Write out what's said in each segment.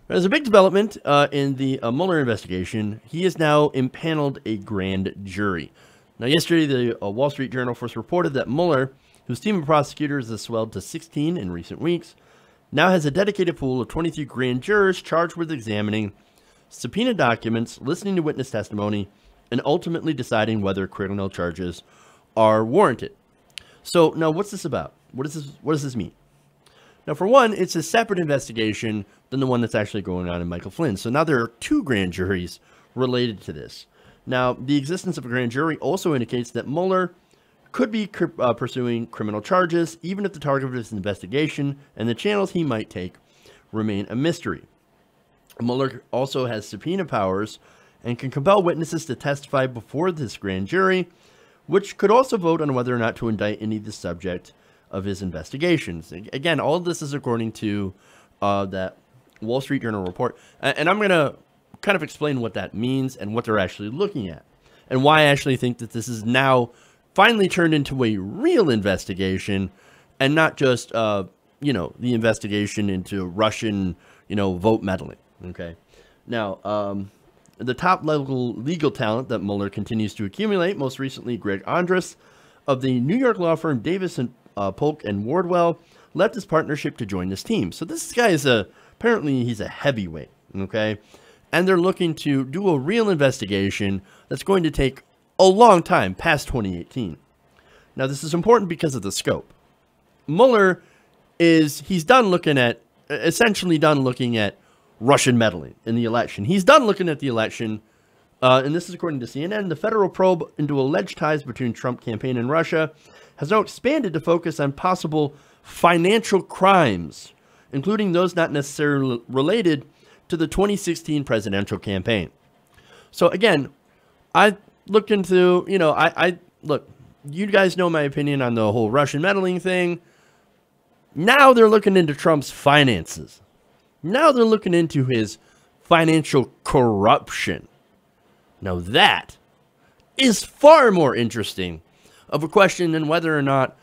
There's a big development in the Mueller investigation. He has now impaneled a grand jury. Now, yesterday, the Wall Street Journal first reported that Mueller, whose team of prosecutors has swelled to 16 in recent weeks, now has a dedicated pool of 23 grand jurors charged with examining subpoena documents, listening to witness testimony, and ultimately deciding whether criminal charges are warranted. So, now what's this about? What does this mean? Now, for one, it's a separate investigation than the one that's actually going on in Michael Flynn. So now there are two grand juries related to this. Now, the existence of a grand jury also indicates that Mueller could be pursuing criminal charges, even if the target of his investigation and the channels he might take remain a mystery. Mueller also has subpoena powers and can compel witnesses to testify before this grand jury, which could also vote on whether or not to indict any of the subject of his investigations. Again, all of this is according to that Wall Street Journal report. And I'm going to kind of explain what that means and what they're actually looking at, and why I actually think that this is now finally turned into a real investigation and not just, the investigation into Russian, vote meddling. Okay. Now, the top level legal talent that Mueller continues to accumulate, most recently Greg Andres of the New York law firm Davis and Polk and Wardwell, left his partnership to join this team. So this guy is apparently he's a heavyweight, okay? And they're looking to do a real investigation that's going to take a long time, past 2018. Now, this is important because of the scope. Mueller he's done looking at, essentially done looking at Russian meddling in the election. He's done looking at the election, and this is according to CNN. The federal probe into alleged ties between Trump campaign and Russia has now expanded to focus on possible financial crimes, including those not necessarily related to the 2016 presidential campaign. So again, I looked into, look, you guys know my opinion on the whole Russian meddling thing. Now they're looking into Trump's finances. Now they're looking into his financial corruption. Now that is far more interesting of a question than whether or not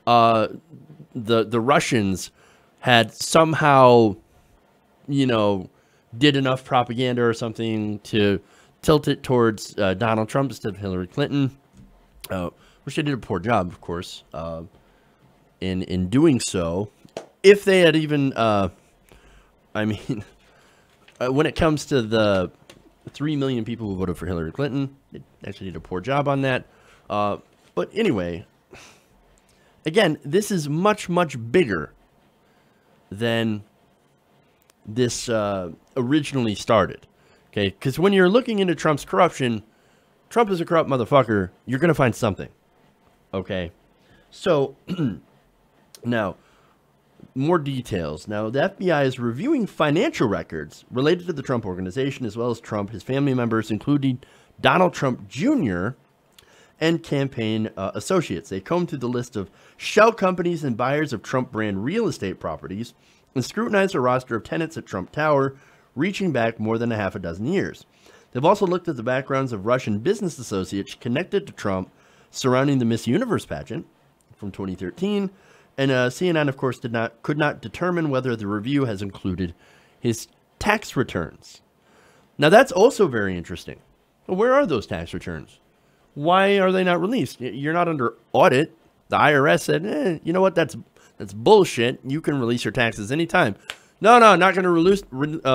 the Russians had somehow, did enough propaganda or something to tilt it towards Donald Trump instead of Hillary Clinton, which they did a poor job, of course, in doing so. If they had even, when it comes to the 3 million people who voted for Hillary Clinton, they actually did a poor job on that. But anyway, again, this is much, much bigger than this originally started. Okay, because when you're looking into Trump's corruption, Trump is a corrupt motherfucker. You're going to find something. Okay, so now more details. Now, the FBI is reviewing financial records related to the Trump organization, as well as Trump, his family members, including Donald Trump Jr., and campaign associates. They combed through the list of shell companies and buyers of Trump brand real estate properties and scrutinized a roster of tenants at Trump Tower, reaching back more than a half a dozen years. They've also looked at the backgrounds of Russian business associates connected to Trump surrounding the Miss Universe pageant from 2013. And CNN, of course, could not determine whether the review has included his tax returns. Now, that's also very interesting. Well, where are those tax returns? Why are they not released? You're not under audit. The IRS said, you know what? That's bullshit. You can release your taxes anytime. No, not going to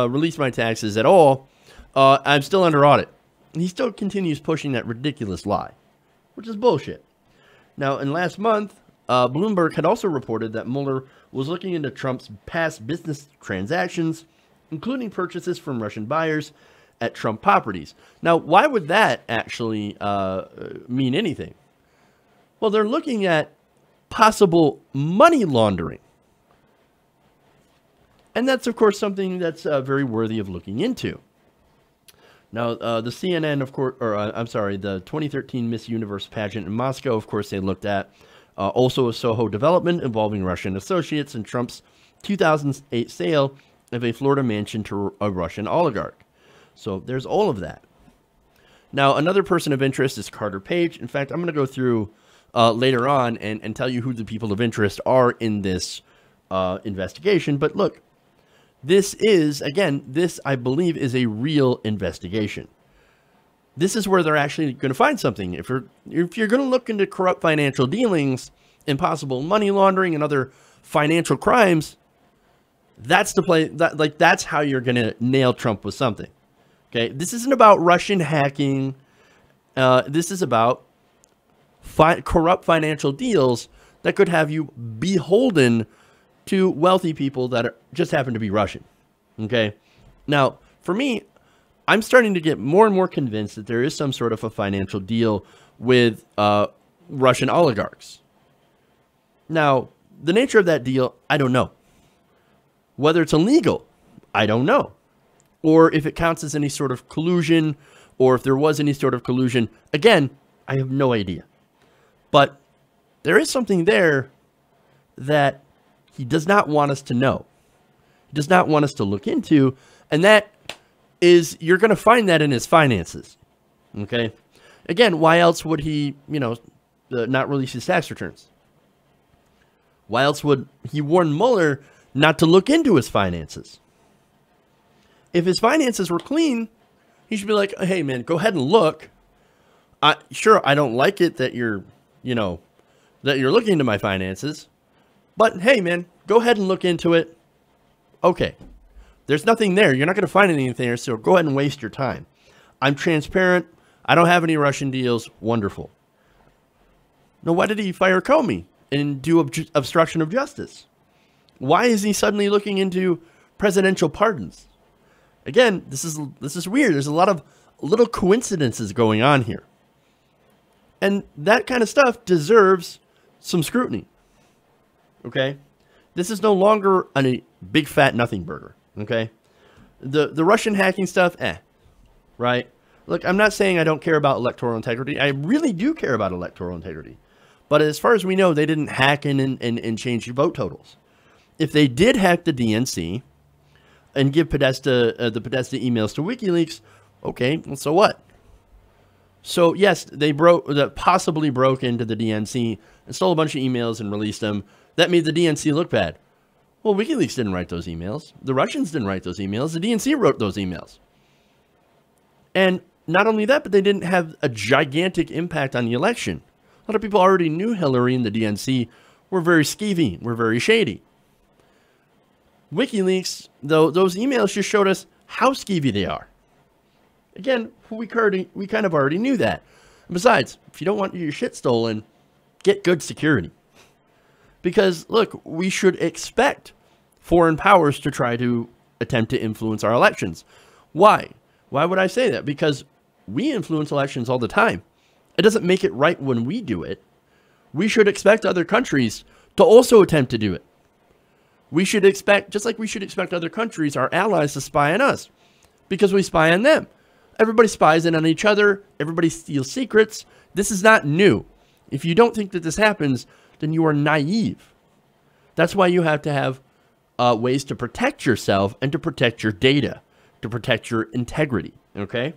release my taxes at all. I'm still under audit. And he still continues pushing that ridiculous lie, which is bullshit. Now, in last month, Bloomberg had also reported that Mueller was looking into Trump's past business transactions, including purchases from Russian buyers at Trump properties. Now, why would that actually mean anything? Well, they're looking at possible money laundering. And that's, of course, something that's very worthy of looking into. Now, the CNN, of course, the 2013 Miss Universe pageant in Moscow, of course, they looked at. Also a Soho development involving Russian associates and Trump's 2008 sale of a Florida mansion to a Russian oligarch. So there's all of that. Now, another person of interest is Carter Page. In fact, I'm going to go through later on and tell you who the people of interest are in this investigation. But look, This is, again, this I believe is a real investigation. This is where they're actually going to find something. If you're going to look into corrupt financial dealings, impossible money laundering, and other financial crimes, that's the play. That's how you're going to nail Trump with something. Okay, this isn't about Russian hacking. This is about corrupt financial deals that could have you beholden to wealthy people that just happen to be Russian. Okay, now for me, I'm starting to get more and more convinced that there is some sort of a financial deal with Russian oligarchs. Now, the nature of that deal, I don't know. Whether it's illegal, I don't know. Or if it counts as any sort of collusion, or if there was any sort of collusion, again, I have no idea. But there is something there that he does not want us to know. He does not want us to look into, and that is, you're going to find that in his finances. Okay? Again, why else would he, not release his tax returns? Why else would he warn Mueller not to look into his finances? If his finances were clean, he should be like, hey, man, go ahead and look. Sure, I don't like it that you're looking into my finances. But, hey, man, go ahead and look into it. Okay. There's nothing there. You're not going to find anything there, so go ahead and waste your time. I'm transparent. I don't have any Russian deals. Wonderful. Now, why did he fire Comey and do obstruction of justice? Why is he suddenly looking into presidential pardons? Again, this is weird. There's a lot of little coincidences going on here. And that kind of stuff deserves some scrutiny. Okay? This is no longer a big fat nothing burger. Okay? The Russian hacking stuff, right? Look, I'm not saying I don't care about electoral integrity. I really do care about electoral integrity. But as far as we know, they didn't hack in and change your vote totals. If they did hack the DNC and give the Podesta emails to WikiLeaks, okay, well, so what? So yes, they possibly broke into the DNC and stole a bunch of emails and released them. That made the DNC look bad. Well, WikiLeaks didn't write those emails. The Russians didn't write those emails. The DNC wrote those emails. And not only that, but they didn't have a gigantic impact on the election. A lot of people already knew Hillary and the DNC were very skeevy, were very shady. WikiLeaks, though, those emails just showed us how skeevy they are. Again, we kind of already knew that. And besides, if you don't want your shit stolen, get good security. Because, look, we should expect foreign powers to try to attempt to influence our elections. Why? Why would I say that? Because we influence elections all the time. It doesn't make it right when we do it. We should expect other countries to also attempt to do it. We should expect, just like we should expect other countries, our allies, to spy on us. Because we spy on them. Everybody spies in on each other. Everybody steals secrets. This is not new. If you don't think that this happens, then you are naive. That's why you have to have ways to protect yourself and to protect your data, to protect your integrity, okay?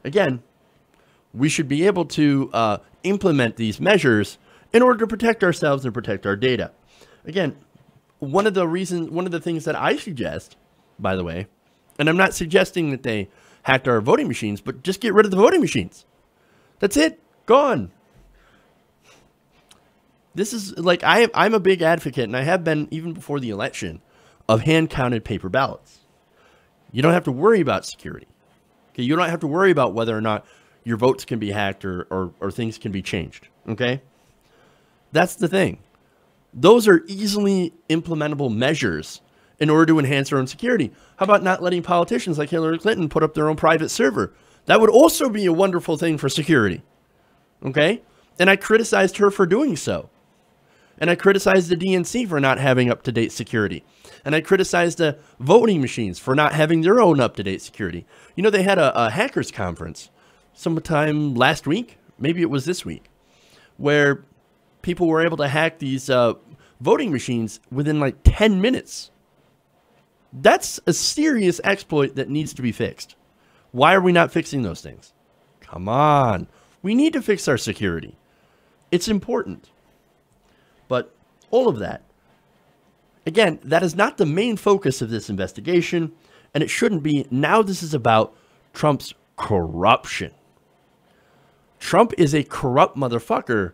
Again, we should be able to implement these measures in order to protect ourselves and protect our data. Again, one of the things that I suggest, by the way, and I'm not suggesting that they hacked our voting machines, but just get rid of the voting machines. That's it. Gone. This is like, I'm a big advocate, and I have been even before the election, of hand-counted paper ballots. You don't have to worry about security. Okay, you don't have to worry about whether or not your votes can be hacked or things can be changed. Okay? That's the thing. Those are easily implementable measures in order to enhance our own security. How about not letting politicians like Hillary Clinton put up their own private server? That would also be a wonderful thing for security. Okay? And I criticized her for doing so. And I criticized the DNC for not having up-to-date security. And I criticized the voting machines for not having their own up-to-date security. You know, they had a hackers conference sometime last week, maybe it was this week, where people were able to hack these voting machines within like 10 minutes. That's a serious exploit that needs to be fixed. Why are we not fixing those things? Come on. We need to fix our security. It's important. But all of that, Again, that is not the main focus of this investigation, and it shouldn't be. Now this is about Trump's corruption. Trump is a corrupt motherfucker,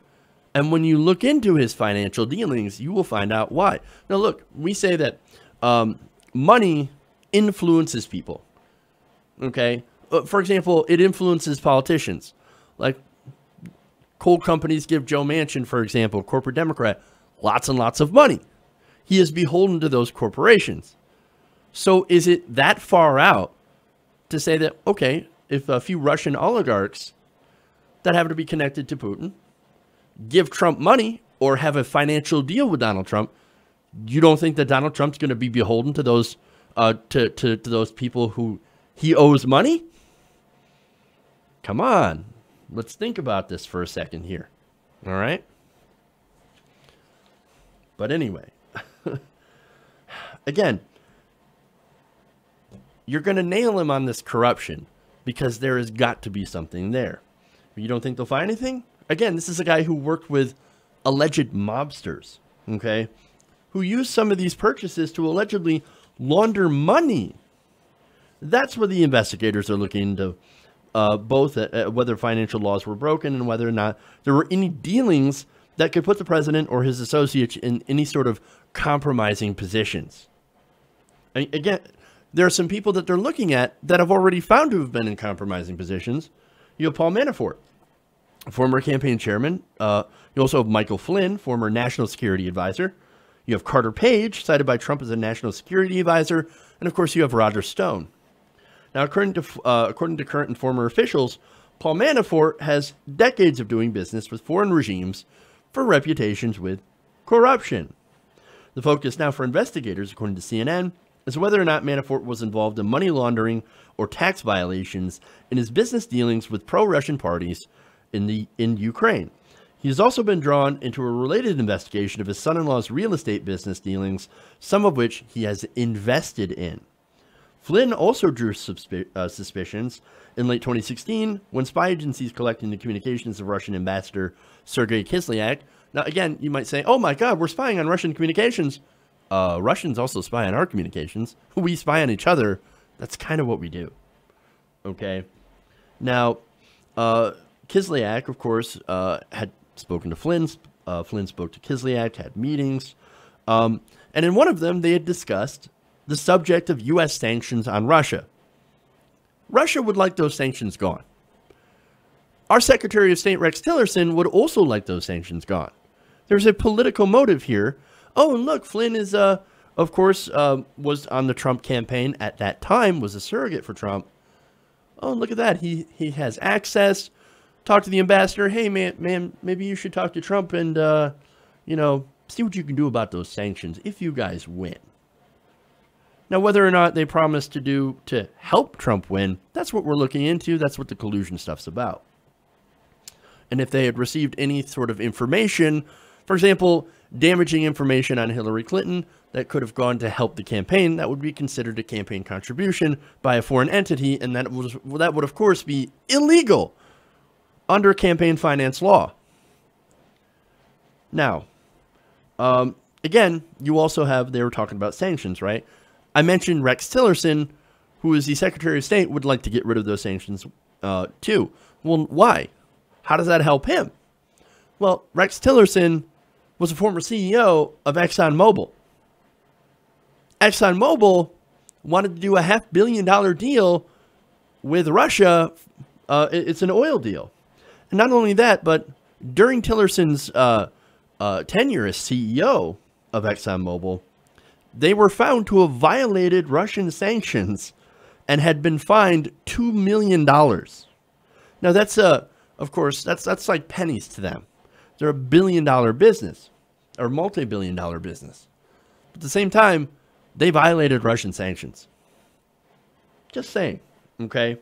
and when you look into his financial dealings, you will find out why. Now look, we say that money influences people, okay? For example, it influences politicians. Like, coal companies give Joe Manchin, for example, corporate Democrat, lots and lots of money. He is beholden to those corporations. So is it that far out to say that, okay, if a few Russian oligarchs that happen to be connected to Putin give Trump money or have a financial deal with Donald Trump, you don't think that Donald Trump's going to be beholden to those to those people who he owes money? Come on. Let's think about this for a second here. All right? But anyway, again, you're going to nail him on this corruption because there has got to be something there. You don't think they'll find anything? Again, this is a guy who worked with alleged mobsters, okay, who used some of these purchases to allegedly launder money. That's what the investigators are looking into, both at whether financial laws were broken and whether or not there were any dealings that could put the president or his associates in any sort of compromising positions. And again, there are some people that they're looking at that have already found to have been in compromising positions. You have Paul Manafort, former campaign chairman. You also have Michael Flynn, former national security advisor. You have Carter Page, cited by Trump as a national security advisor. And, of course, you have Roger Stone. Now, according to current and former officials, Paul Manafort has decades of doing business with foreign regimes for reputations with corruption. The focus now for investigators, according to CNN, is whether or not Manafort was involved in money laundering or tax violations in his business dealings with pro-Russian parties in Ukraine. He has also been drawn into a related investigation of his son-in-law's real estate business dealings, some of which he has invested in. Flynn also drew suspicions in late 2016 when spy agencies collecting the communications of Russian ambassador Sergei Kislyak. Now, again, you might say, oh my God, we're spying on Russian communications. Russians also spy on our communications. We spy on each other. That's kind of what we do. Okay. Now, Kislyak, of course, had spoken to Flynn. Flynn spoke to Kislyak, had meetings. And in one of them, they had discussed the subject of U.S. sanctions on Russia. Russia would like those sanctions gone. Our Secretary of State, Rex Tillerson, would also like those sanctions gone. There's a political motive here. Oh, and look, Flynn is, of course, was on the Trump campaign at that time, was a surrogate for Trump. Oh, look at that. He has access. Talk to the ambassador. Hey, man, maybe you should talk to Trump and, you know, see what you can do about those sanctions if you guys win. Now, whether or not they promise to do to help Trump win, that's what we're looking into. That's what the collusion stuff's about. And if they had received any sort of information, for example, damaging information on Hillary Clinton that could have gone to help the campaign, that would be considered a campaign contribution by a foreign entity, and that would, of course, be illegal under campaign finance law. Now, again, you also have, they were talking about sanctions, right? I mentioned Rex Tillerson, who is the Secretary of State, would like to get rid of those sanctions too. Well, why? How does that help him? Well, Rex Tillerson was a former CEO of ExxonMobil. ExxonMobil wanted to do a $500 million deal with Russia. It's an oil deal. And not only that, but during Tillerson's tenure as CEO of ExxonMobil, they were found to have violated Russian sanctions and had been fined $2 million. Now, that's of course, that's like pennies to them. They're $1 billion business or multi-billion dollar business. But at the same time, they violated Russian sanctions. Just saying, okay?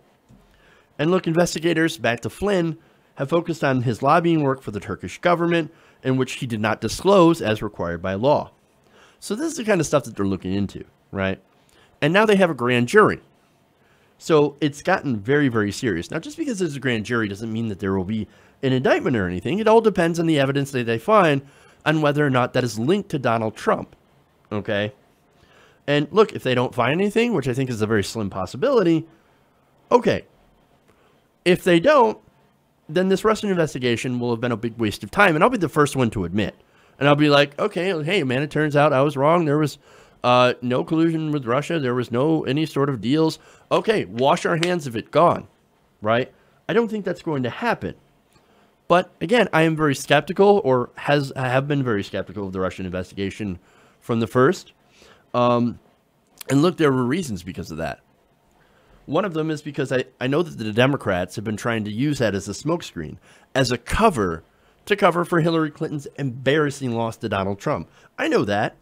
And look, investigators, back to Flynn, have focused on his lobbying work for the Turkish government, in which he did not disclose as required by law. So this is the kind of stuff that they're looking into, right? And now they have a grand jury. So it's gotten very, very serious. Now, just because there's a grand jury doesn't mean that there will be an indictment or anything. It all depends on the evidence that they find on whether or not that is linked to Donald Trump. Okay? And look, if they don't find anything, which I think is a very slim possibility, okay. If they don't, then this Russian investigation will have been a big waste of time, and I'll be the first one to admit. And I'll be like, okay, hey, man, it turns out I was wrong. There was no collusion with Russia. There was no any sort of deals. Okay, wash our hands of it, gone, right? I don't think that's going to happen. But again, I am very skeptical, or I have been very skeptical of the Russian investigation from the first. And look, there were reasons because of that. One of them is because I know that the Democrats have been trying to use that as a smokescreen, as a cover to cover for Hillary Clinton's embarrassing loss to Donald Trump. I know that.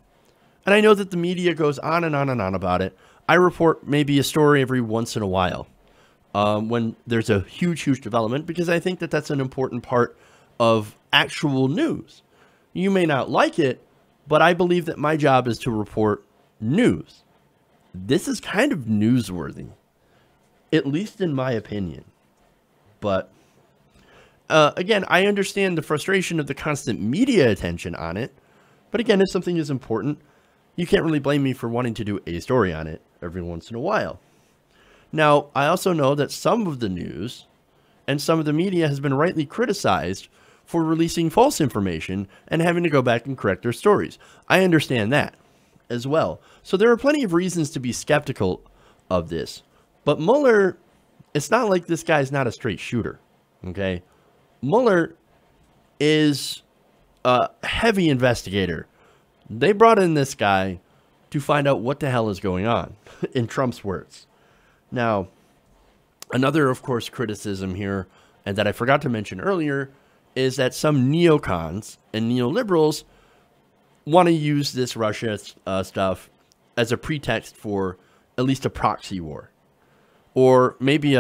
And I know that the media goes on and on and on about it. I report maybe a story every once in a while when there's a huge, huge development, because I think that that's an important part of actual news. You may not like it, but I believe that my job is to report news. This is kind of newsworthy, at least in my opinion. But again, I understand the frustration of the constant media attention on it. But again, if something is important, you can't really blame me for wanting to do a story on it every once in a while. Now, I also know that some of the news and some of the media has been rightly criticized for releasing false information and having to go back and correct their stories. I understand that as well. So there are plenty of reasons to be skeptical of this. But Mueller, it's not like this guy's not a straight shooter, okay? Mueller is a heavy investigator. They brought in this guy to find out what the hell is going on, in Trump's words. Now, another, of course, criticism here, and that I forgot to mention earlier, is that some neocons and neoliberals want to use this Russia stuff as a pretext for at least a proxy war. Or maybe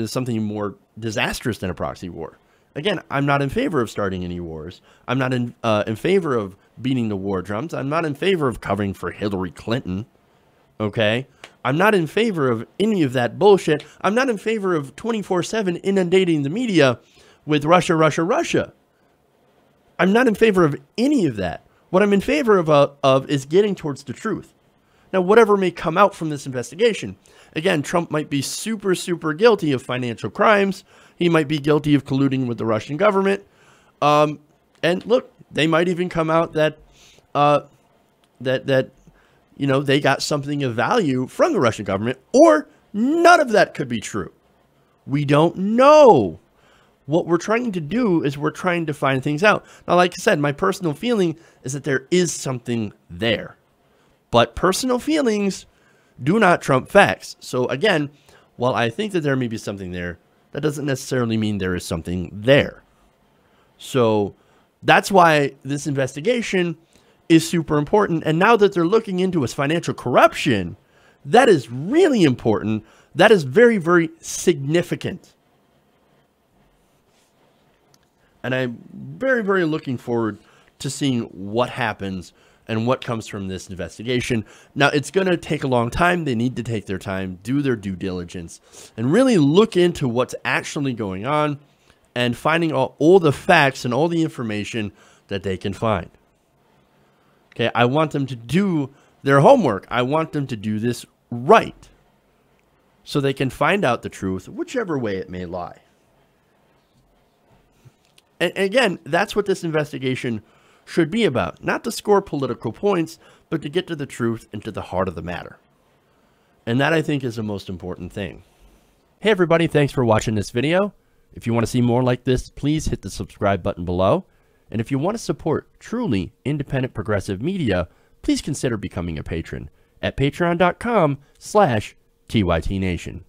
something more disastrous than a proxy war. Again, I'm not in favor of starting any wars. I'm not in favor of beating the war drums. I'm not in favor of covering for Hillary Clinton. Okay? I'm not in favor of any of that bullshit. I'm not in favor of 24/7 inundating the media with Russia, Russia, Russia. I'm not in favor of any of that. What I'm in favor of is getting towards the truth. Now, whatever may come out from this investigation, again, Trump might be super, super guilty of financial crimes. He might be guilty of colluding with the Russian government. And look, they might even come out that you know, they got something of value from the Russian government, or none of that could be true. We don't know. What we're trying to do is we're trying to find things out. Now, like I said, my personal feeling is that there is something there. But personal feelings do not trump facts. So again, while I think that there may be something there, that doesn't necessarily mean there is something there. So that's why this investigation is super important. And now that they're looking into his financial corruption, that is really important. That is very, very significant. And I'm very, very looking forward to seeing what happens and what comes from this investigation. Now, it's going to take a long time. They need to take their time, do their due diligence, and really look into what's actually going on and finding all the facts and all the information that they can find. Okay, I want them to do their homework. I want them to do this right so they can find out the truth, whichever way it may lie. And again, that's what this investigation should be about. Not to score political points, but to get to the truth and to the heart of the matter. And that, I think, is the most important thing. Hey, everybody. Thanks for watching this video. If you want to see more like this, please hit the subscribe button below. And if you want to support truly independent progressive media, please consider becoming a patron at patreon.com/TYTNation.